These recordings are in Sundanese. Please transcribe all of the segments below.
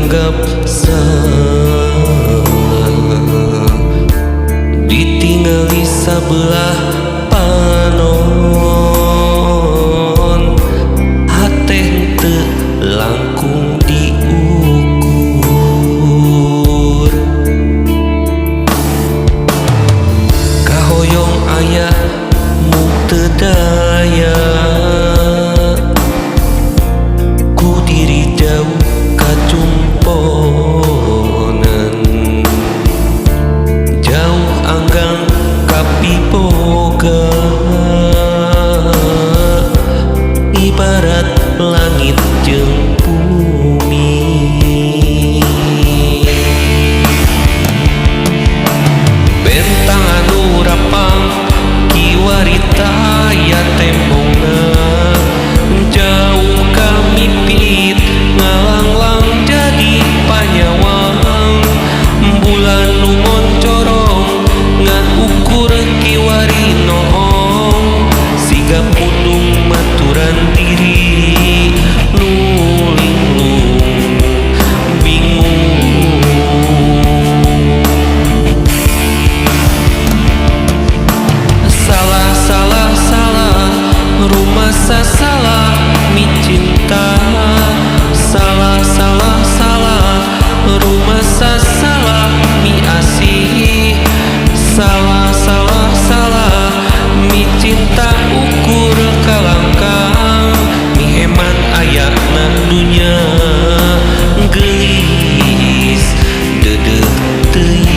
dianggap salah, ditinggali sabelah panon, hate teu langkung diukur. Kahoyong aya mung teu daya, ku diri jauh kacumponan, jauh anggang kapiboga, ibarat langit jeung bumi. Bentang anu rapang kiwarita ya tembongna, jauh kamipit ngalanglang jadi panyawang. Bulan nu moncorong ngan ukur kiwari noong, siga pundung maturan diri nu linglung bingung. Salah salah salah rumah salah mi cinta, salah salah salah rumah salah mi asih, salah salah salah mi cinta ukur kalangkang, mi heman ayana dunya gelis dedeuh teuing.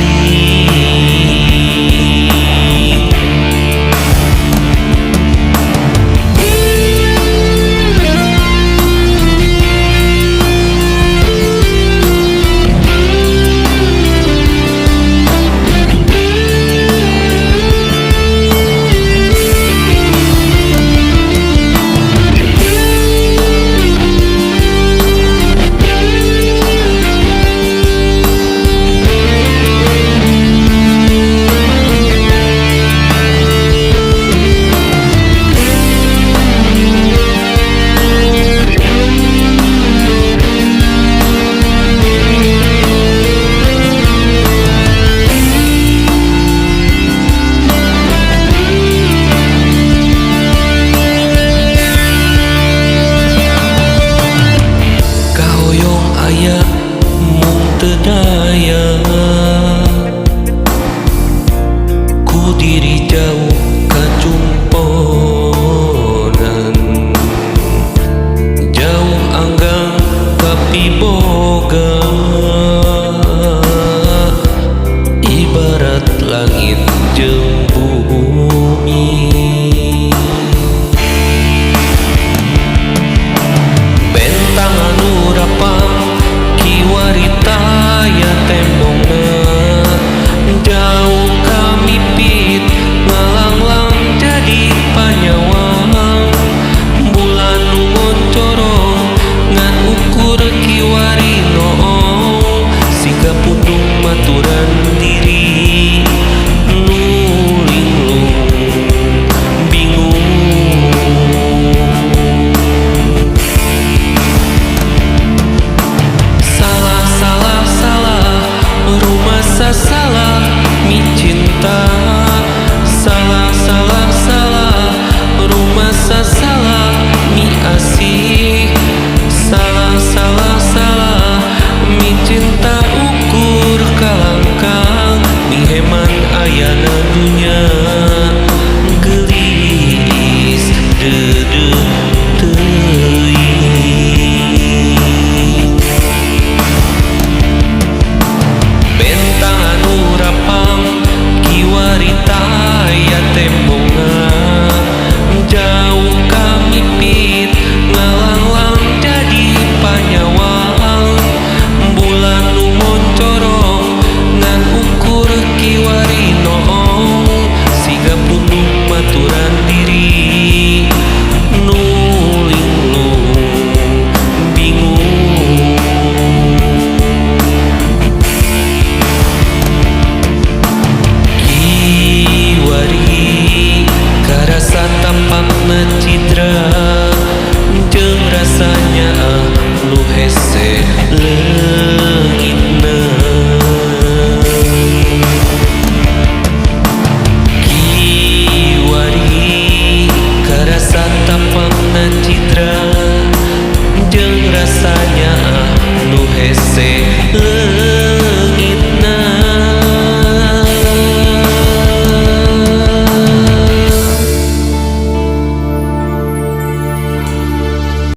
Aya mung teu daya, ku diri jauh kacumponan, jauh anggang kapiboga, ibarat langit jeung bumi. Bentang anu rapang kiwarita ya tembongna, jauh kamipit ngalanglang jadi panyawang. Bulan nu moncorong ngan ukur kiwari noong, siga pundung maturan diri nu linglung bingung. Salah mi cinta, salah salah salah rumah salah mi asih, salah salah salah mi cinta ukur kalangkang, mi heman ayana dunya gelis dedeuh teuing. Bentang anu rapang kiwarita ya tembongna, jauh kamipit ngalanglang jadi panyawang. Bulan nu moncorong ngan ukur kiwari noong, siga pundung maturan diri nu linglung bingung. Karasa tampakna cidra, jeung rasanya lu hese